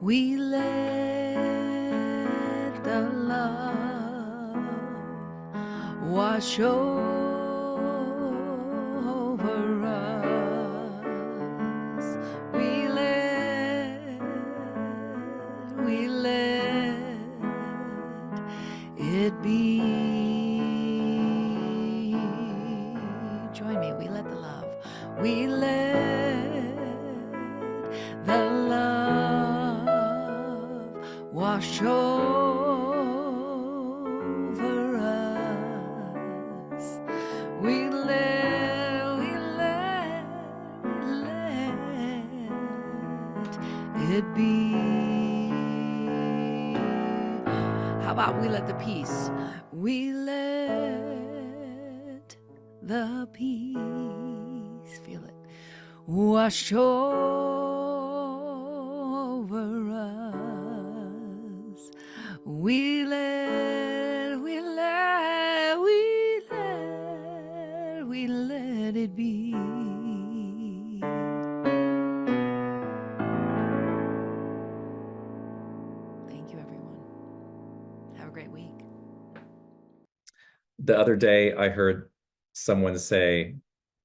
We let the love wash over us. We let it be. Join me. We let the love. We let the love wash over us. We let it be. How about we let the peace? We let the peace, feel it, wash over us. We let it be. Thank you, everyone. Have a great week. The other day, I heard someone say,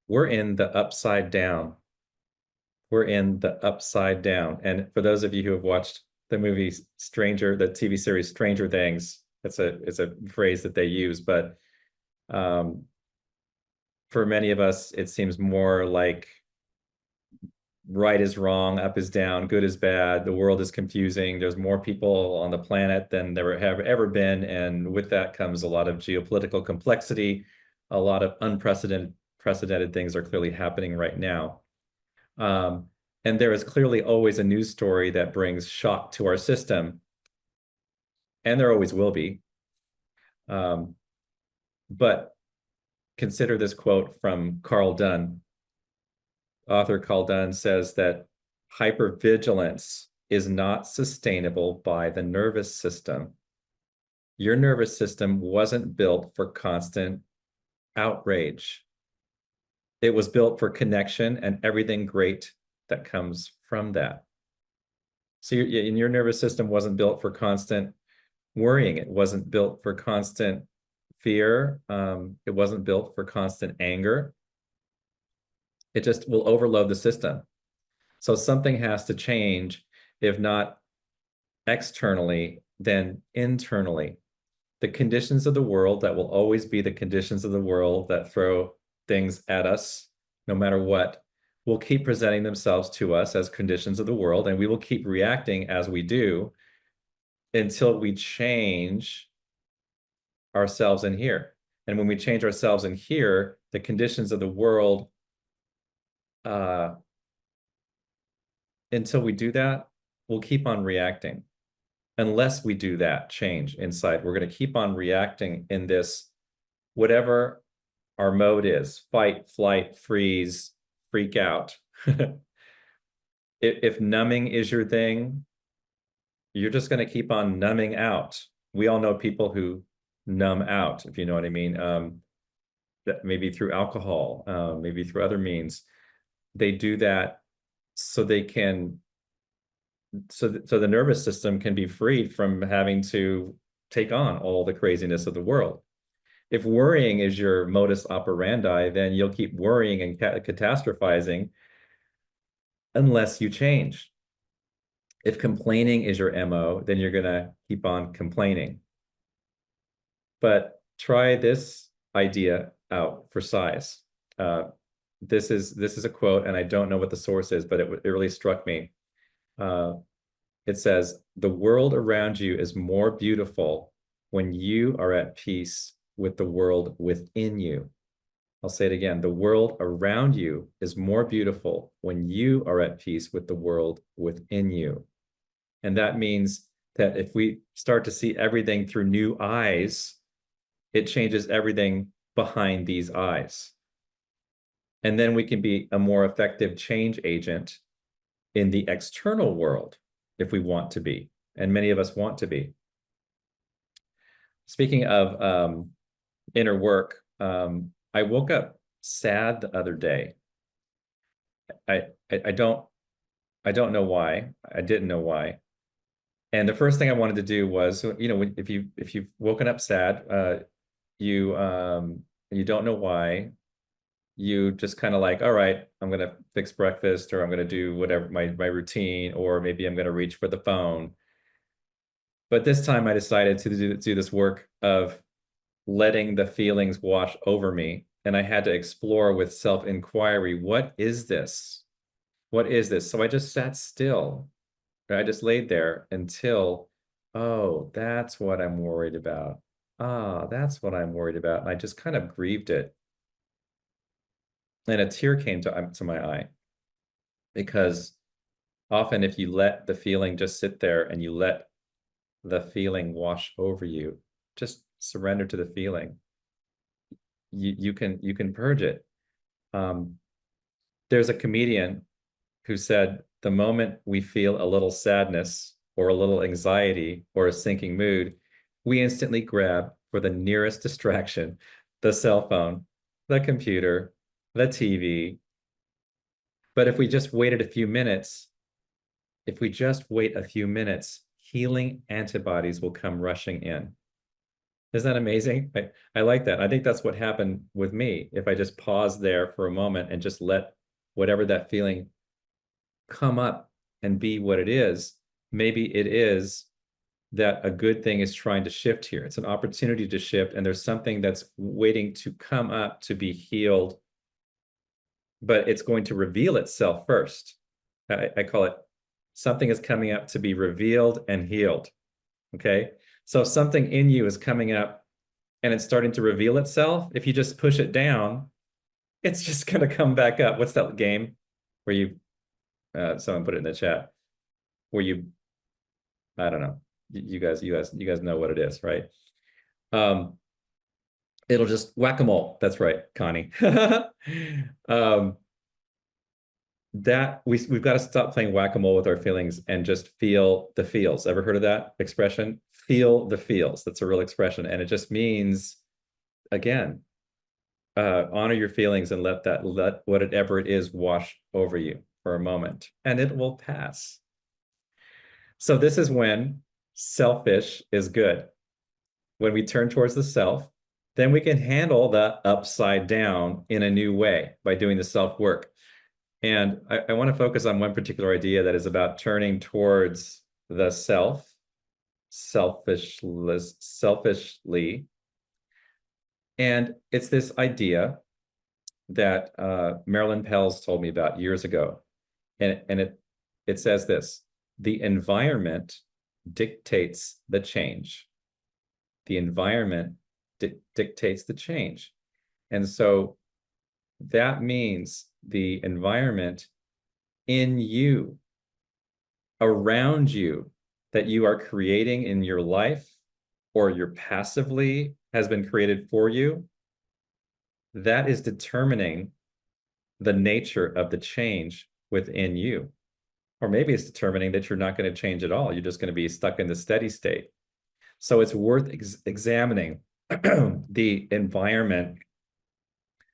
we're in the upside down. We're in the upside down. And for those of you who have watched the movie the TV series Stranger Things, it's a phrase that they use, but for many of us, it seems more like right is wrong, up is down, good is bad, the world is confusing, there's more people on the planet than there have ever been, and with that comes a lot of geopolitical complexity, a lot of unprecedented things are clearly happening right now. And there is clearly always a news story that brings shock to our system, and there always will be. But consider this quote from Carl Dunn. Author Carl Dunn says that hypervigilance is not sustainable by the nervous system. Your nervous system wasn't built for constant outrage. It was built for connection and everything great that comes from that. So your nervous system wasn't built for constant worrying. It wasn't built for constant fear. It wasn't built for constant anger. It just will overload the system. So something has to change, if not externally, then internally. The conditions of the world that will always be the conditions of the world that throw things at us, no matter what, will keep presenting themselves to us as conditions of the world, and we will keep reacting as we do until we change ourselves in here. And when we change ourselves in here, the conditions of the world, until we do that, we'll keep on reacting. Unless we do that change inside, we're going to keep on reacting in this, whatever our mode is, fight, flight, freeze, freak out. If numbing is your thing, you're just going to keep on numbing out. We all know people who numb out, if you know what I mean, that maybe through alcohol, maybe through other means. They do that so they can, so the nervous system can be freed from having to take on all the craziness of the world. If worrying is your modus operandi, then you'll keep worrying and catastrophizing unless you change. If complaining is your MO, then you're going to keep on complaining. But try this idea out for size. This is a quote, and I don't know what the source is, but it really struck me. It says, the world around you is more beautiful when you are at peace with the world within you. I'll say it again. The world around you is more beautiful when you are at peace with the world within you. And that means that if we start to see everything through new eyes, it changes everything behind these eyes. And then we can be a more effective change agent in the external world if we want to be. And many of us want to be. Speaking of inner work, I woke up sad the other day. I don't know why. I didn't know why. And the first thing I wanted to do was, you know, if you've woken up sad, you don't know why, you just kind of like, all right, I'm gonna fix breakfast, or I'm gonna do whatever my routine, or maybe I'm gonna reach for the phone. But this time I decided to do this work of letting the feelings wash over me. And I had to explore with self-inquiry, what is this? What is this? So I just sat still. I just laid there until, oh, that's what I'm worried about. Ah, that's what I'm worried about. And I just kind of grieved it. And a tear came to my eye, because often if you let the feeling just sit there and you let the feeling wash over you, just surrender to the feeling, you can purge it. Um, there's a comedian who said, the moment we feel a little sadness or a little anxiety or a sinking mood, we instantly grab for the nearest distraction, the cell phone, the computer, the TV. But if we just waited a few minutes, if we just wait a few minutes, healing antibodies will come rushing in. Isn't that amazing? I like that. I think that's what happened with me. If I just pause there for a moment and just let whatever that feeling come up and be what it is, maybe it is that a good thing is trying to shift here. It's an opportunity to shift, and there's something that's waiting to come up to be healed, but it's going to reveal itself first. I call it, something is coming up to be revealed and healed. Okay. So if something in you is coming up and it's starting to reveal itself, if you just push it down, it's just going to come back up. What's that game where you, someone put it in the chat, where you, I don't know, you guys know what it is, right? It'll just whack-a-mole. That's right, Connie. um, that we've got to stop playing whack-a-mole with our feelings and just feel the feels. Ever heard of that expression? Feel the feels. That's a real expression, and it just means, again, honor your feelings and let whatever it is wash over you for a moment, and it will pass. So this is when selfish is good. When we turn towards the self, then we can handle the upside down in a new way by doing the self work. And I want to focus on one particular idea that is about turning towards the self, selfishly. And it's this idea that Marilyn Pels told me about years ago. And it says this: the environment dictates the change. The environment dictates the change. And so that means the environment in you, around you, that you are creating in your life, or your passively has been created for you, that is determining the nature of the change within you. Or maybe it's determining that you're not going to change at all. You're just going to be stuck in the steady state. So it's worth examining the environment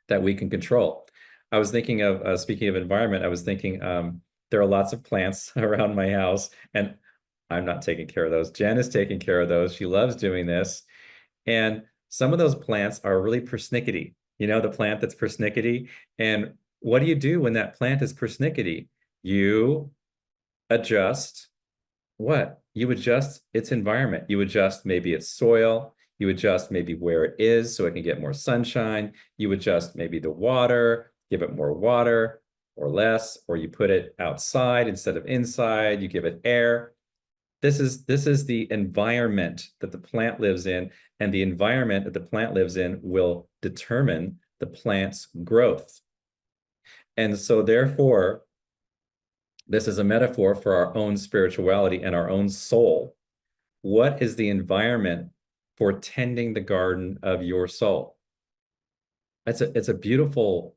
that we can control. I was thinking of, speaking of environment, I was thinking there are lots of plants around my house, and I'm not taking care of those. Jen is taking care of those. She loves doing this. And some of those plants are really persnickety. You know, the plant that's persnickety. And what do you do when that plant is persnickety? You adjust what? You adjust its environment. You adjust maybe its soil. You adjust maybe where it is so it can get more sunshine. You adjust maybe the water, give it more water or less, or you put it outside instead of inside. You give it air. This is the environment that the plant lives in, and the environment that the plant lives in will determine the plant's growth. And so therefore, this is a metaphor for our own spirituality and our own soul. What is the environment for tending the garden of your soul? It's a beautiful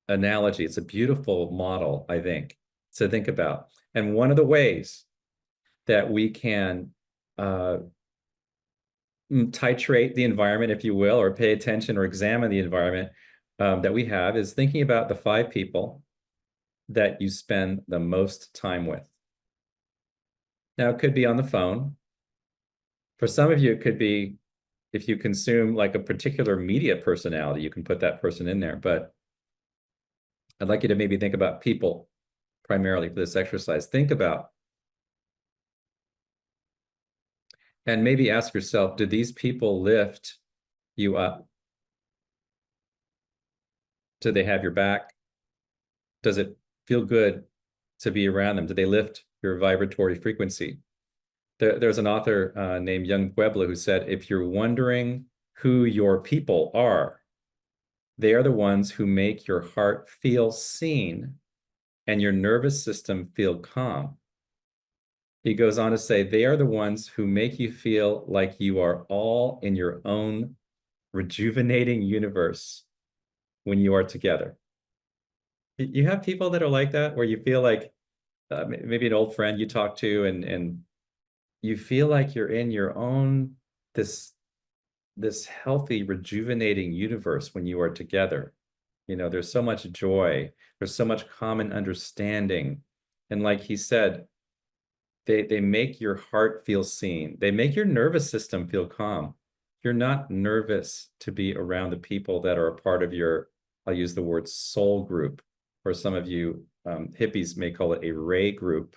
analogy. It's a beautiful model, I think, to think about. And one of the ways that we can titrate the environment, if you will, or pay attention or examine the environment that we have, is thinking about the 5 people that you spend the most time with. Now, it could be on the phone. For some of you, it could be if you consume like a particular media personality, you can put that person in there. But I'd like you to maybe think about people primarily for this exercise. Think about and maybe ask yourself, do these people lift you up? Do they have your back? Does it feel good to be around them? Do they lift your vibratory frequency? There's an author named Young Pueblo who said, if you're wondering who your people are, they are the ones who make your heart feel seen and your nervous system feel calm. He goes on to say, they are the ones who make you feel like you are all in your own rejuvenating universe when you are together. You have people that are like that, where you feel like maybe an old friend you talk to, and you feel like you're in your own this this healthy, rejuvenating universe when you are together. You know, there's so much joy, there's so much common understanding. And like he said, they make your heart feel seen. They make your nervous system feel calm. You're not nervous to be around the people that are a part of your, I'll use the word soul group, or some of you hippies may call it a ray group.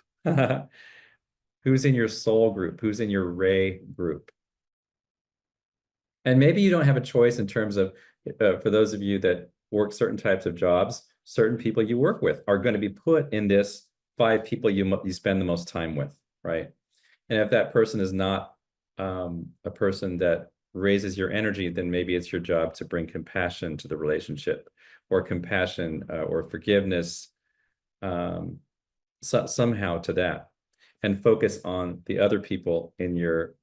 Who's in your soul group? Who's in your ray group? And maybe you don't have a choice in terms of, for those of you that work certain types of jobs, certain people you work with are going to be put in this 5 people you spend the most time with, right? And if that person is not a person that raises your energy, then maybe it's your job to bring compassion to the relationship, or compassion or forgiveness somehow to that, and focus on the other people in your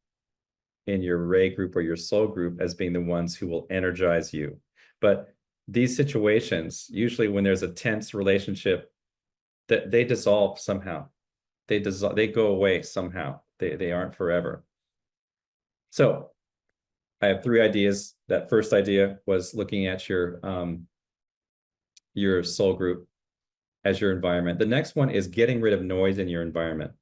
ray group or your soul group as being the ones who will energize you. But these situations, usually when there's a tense relationship, that they dissolve somehow. They go away somehow. They aren't forever. So I have 3 ideas. That first idea was looking at your soul group as your environment. The next one is getting rid of noise in your environment.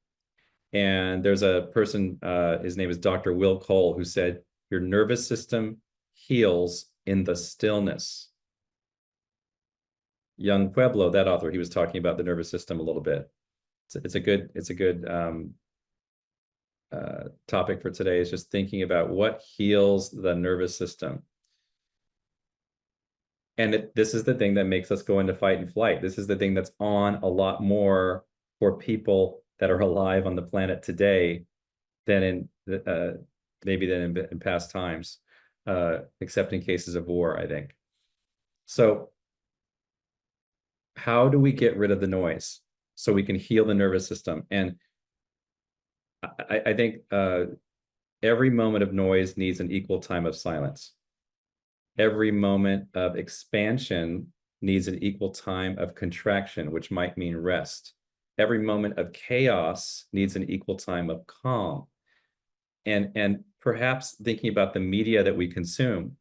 And there's a person, his name is Dr. Will Cole, who said, your nervous system heals in the stillness. Young Pueblo, that author, he was talking about the nervous system a little bit. It's a good topic for today, is just thinking about what heals the nervous system. And this is the thing that makes us go into fight and flight. This is the thing that's on a lot more for people that are alive on the planet today than in maybe than in past times, except in cases of war, I think. So how do we get rid of the noise so we can heal the nervous system? And I think every moment of noise needs an equal time of silence. Every moment of expansion needs an equal time of contraction, which might mean rest. Every moment of chaos needs an equal time of calm. And perhaps thinking about the media that we consume.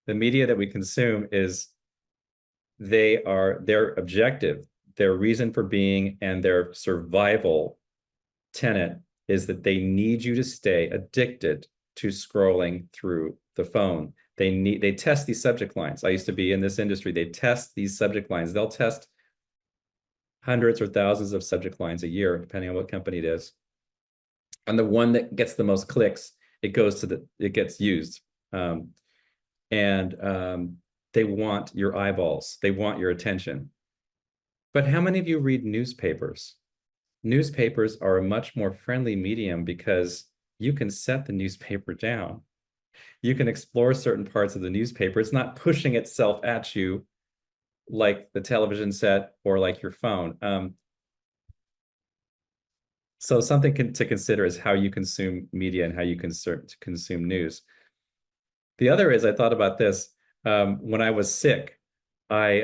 The media that we consume is, their objective, their reason for being, and their survival tenet is that they need you to stay addicted to scrolling through the phone. They test these subject lines. I used to be in this industry. They test these subject lines. They'll test hundreds or thousands of subject lines a year, depending on what company it is. And the one that gets the most clicks, it gets used. They want your eyeballs. They want your attention. But how many of you read newspapers? Newspapers are a much more friendly medium because you can set the newspaper down. You can explore certain parts of the newspaper. It's not pushing itself at you like the television set or like your phone. So something to consider is how you consume media and how you consume news. The other is, I thought about this. When I was sick, by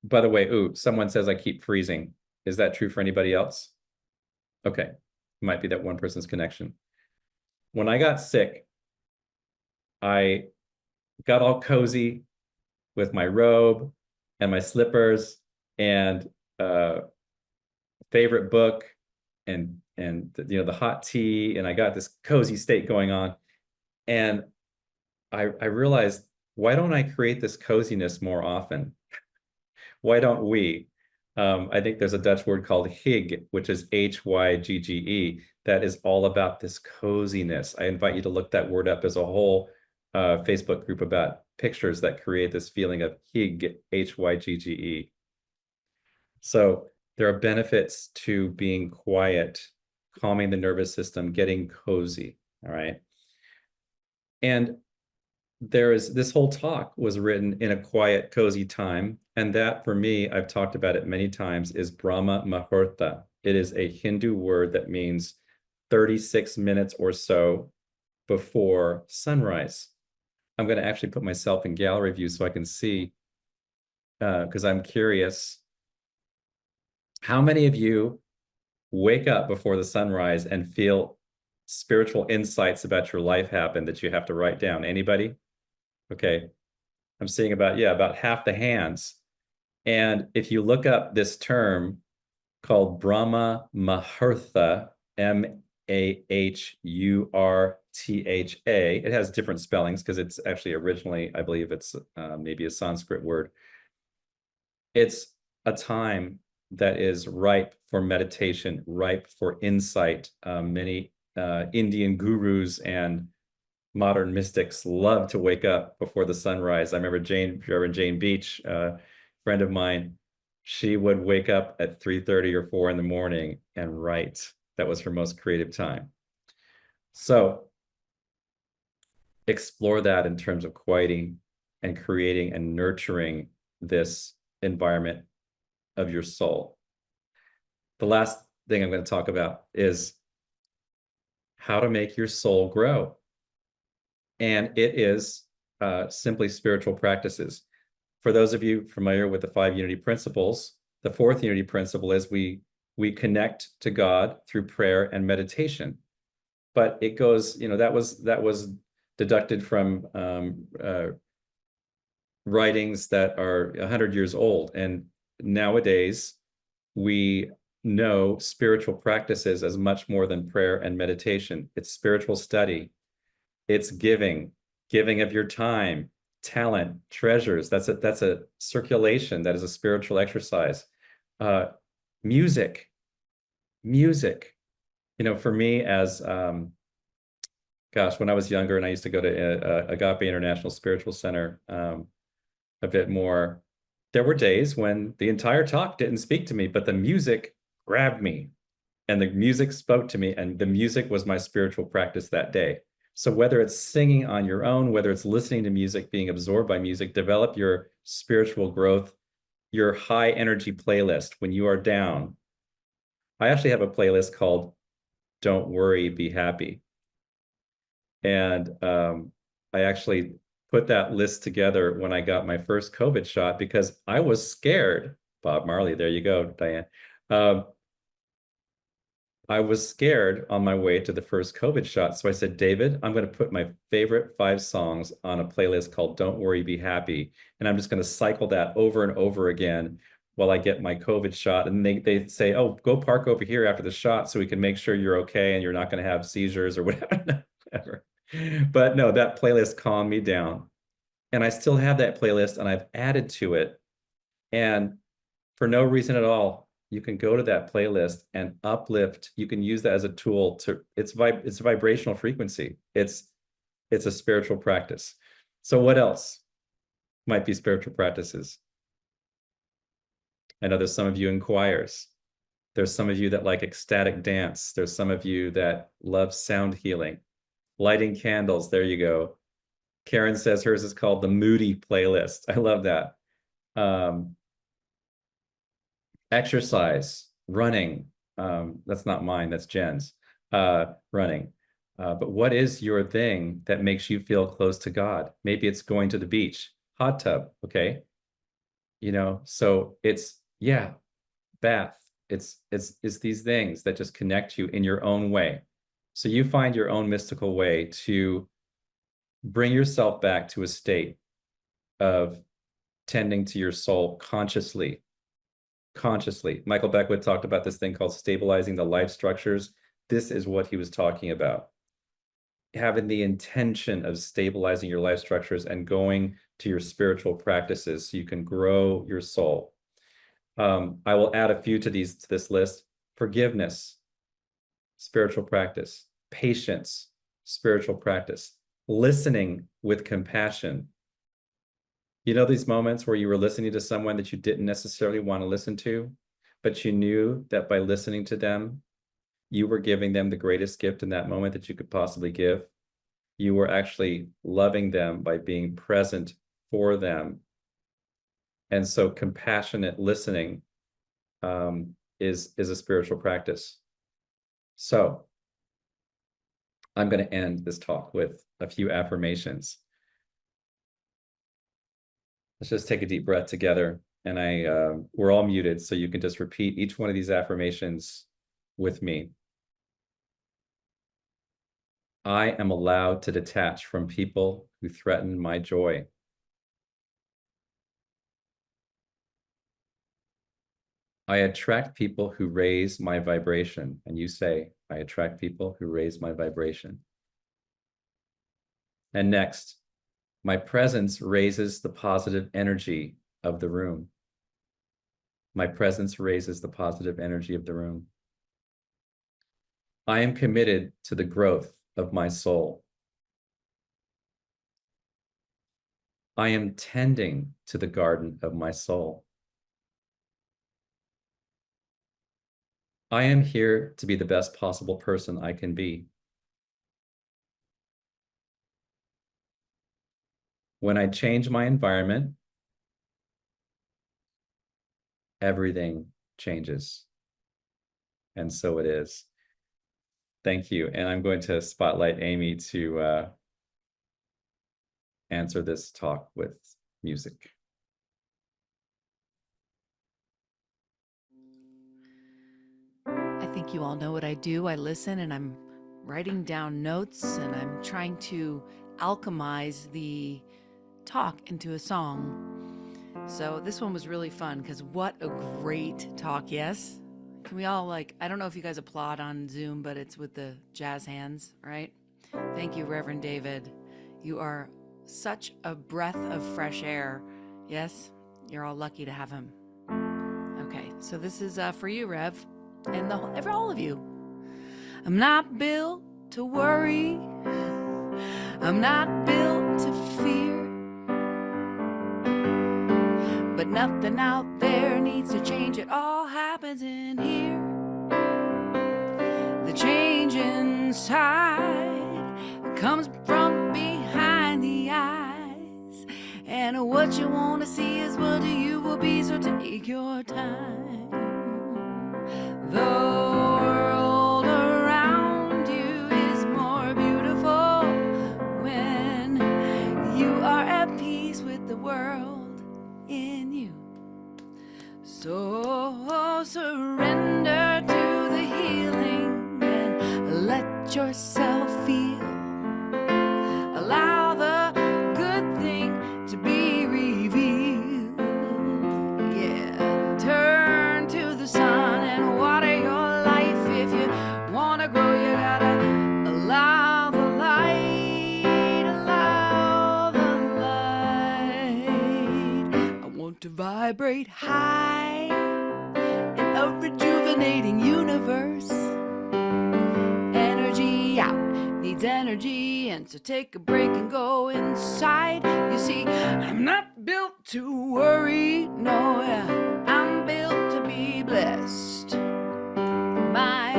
the way, someone says I keep freezing. Is that true for anybody else? Okay, might be that one person's connection. When I got sick, I got all cozy with my robe and my slippers, and favorite book and you know, the hot tea, and I got this cozy state going on. And I realized, why don't I create this coziness more often? Why don't we? I think there's a Dutch word called hygge, which is Hygge, that is all about this coziness. I invite you to look that word up. As a whole Facebook group about pictures that create this feeling of hygge, Hygge. So there are benefits to being quiet, calming the nervous system, getting cozy, all right? And this whole talk was written in a quiet, cozy time. And that, for me, I've talked about it many times, is Brahma Muhurta. It is a Hindu word that means 36 minutes or so before sunrise. I'm going to actually put myself in gallery view so I can see, because I'm curious. How many of you wake up before the sunrise and feel spiritual insights about your life happen that you have to write down? Anybody? Okay. I'm seeing about half the hands. And if you look up this term called Brahma Muhurta, Mahurtha, it has different spellings because it's actually originally, I believe it's maybe a Sanskrit word. It's a time that is ripe for meditation, ripe for insight. Many Indian gurus and modern mystics love to wake up before the sunrise. I remember Reverend Jane Beach, a friend of mine, she would wake up at 3:30 or 4 in the morning and write. That was her most creative time. So explore that in terms of quieting and creating and nurturing this environment of your soul. The last thing I'm going to talk about is how to make your soul grow. And it is simply spiritual practices. For those of you familiar with the 5 unity principles, the 4th unity principle is we connect to God through prayer and meditation. But it goes, you know, that was deducted from writings that are 100 years old. And nowadays, we know spiritual practices as much more than prayer and meditation. It's spiritual study. It's giving of your time, talent, treasures. That's a circulation. That is a spiritual exercise. Music. You know, for me, as gosh, when I was younger and I used to go to Agape International Spiritual Center a bit more, there were days when the entire talk didn't speak to me, but the music grabbed me and the music spoke to me, and the music was my spiritual practice that day. So whether it's singing on your own, whether it's listening to music, being absorbed by music, develop your spiritual growth, your high energy playlist when you are down. I actually have a playlist called Don't Worry, Be Happy. And I actually put that list together when I got my first COVID shot because I was scared. Bob Marley, there you go, Diane. I was scared on my way to the first COVID shot. So I said, David, I'm going to put my favorite 5 songs on a playlist called Don't Worry, Be Happy. And I'm just going to cycle that over and over again while I get my COVID shot. And they say, oh, go park over here after the shot so we can make sure you're okay and you're not going to have seizures or whatever. But no, that playlist calmed me down. And I still have that playlist and I've added to it. And for no reason at all, you can go to that playlist and uplift. You can use that as a tool to, it's vibrational frequency. It's a spiritual practice. So what else might be spiritual practices? I know there's some of you in choirs. There's some of you that like ecstatic dance. There's some of you that love sound healing, lighting candles. There you go. Karen says hers is called the Moody playlist. I love that. Exercise, running. That's not mine, that's Jen's. Running. But what is your thing that makes you feel close to God? Maybe it's going to the beach, hot tub, okay? You know, so it's, yeah, bath. It's these things that just connect you in your own way. So you find your own mystical way to bring yourself back to a state of tending to your soul consciously. consciously. Michael Beckwith talked about this thing called stabilizing the life structures. This is what he was talking about. Having the intention of stabilizing your life structures and going to your spiritual practices so you can grow your soul. I will add a few to this list. Forgiveness, spiritual practice. Patience, spiritual practice. Listening with compassion. You know, these moments where you were listening to someone that you didn't necessarily want to listen to, but you knew that by listening to them, you were giving them the greatest gift in that moment that you could possibly give. You were actually loving them by being present for them. And so compassionate listening is a spiritual practice. So I'm going to end this talk with a few affirmations. Let's just take a deep breath together. And we're all muted, so you can just repeat each one of these affirmations with me. I am allowed to detach from people who threaten my joy. I attract people who raise my vibration. And you say, I attract people who raise my vibration. And next, my presence raises the positive energy of the room. My presence raises the positive energy of the room. I am committed to the growth of my soul. I am tending to the garden of my soul. I am here to be the best possible person I can be. When I change my environment, everything changes. And so it is. Thank you. And I'm going to spotlight Amy to answer this talk with music. I think you all know what I do. I listen and I'm writing down notes and I'm trying to alchemize the talk into a song. So this one was really fun because what a great talk, yes? Can we all I don't know if you guys applaud on Zoom, but it's with the jazz hands, right? Thank you, Reverend David. You are such a breath of fresh air. Yes, you're all lucky to have him. Okay, so this is for you, Rev, and for all of you. I'm not built to worry. I'm not built to fear. But nothing out there needs to change. It all happens in here. The change inside comes from behind the eyes. And what you want to see is what you will be. So take your time. The world around you is more beautiful when you are at peace with the world in you. So surrender to the healing and let yourself feel. Allow the good thing to be revealed. Yeah, turn to the sun and water your life. If you wanna grow, you gotta allow the light, allow the light. I want to vibrate high in a rejuvenating universe. Energy out needs energy, and so take a break and go inside. You see, I'm not built to worry, no, I'm built to be blessed. My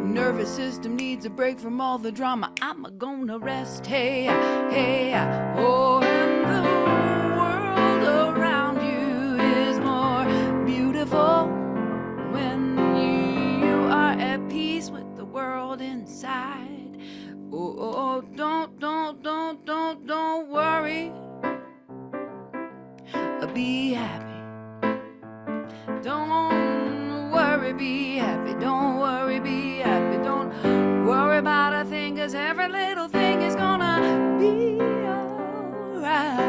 nervous system needs a break from all the drama. I'm gonna rest, hey, hey, oh, and the world around you is more beautiful when you are at peace with the world inside. Oh, don't worry. Be happy. Don't worry, be happy. Don't worry, be happy. Don't worry about a thing, 'cause every little thing is gonna be alright,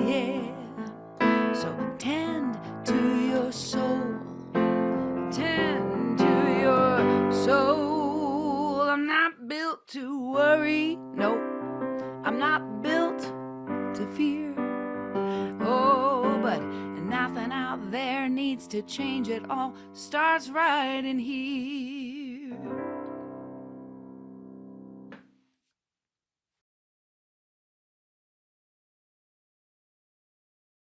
yeah. So tend to your soul. built to worry. No, I'm not built to fear. Oh, but nothing out there needs to change. It all starts right in here.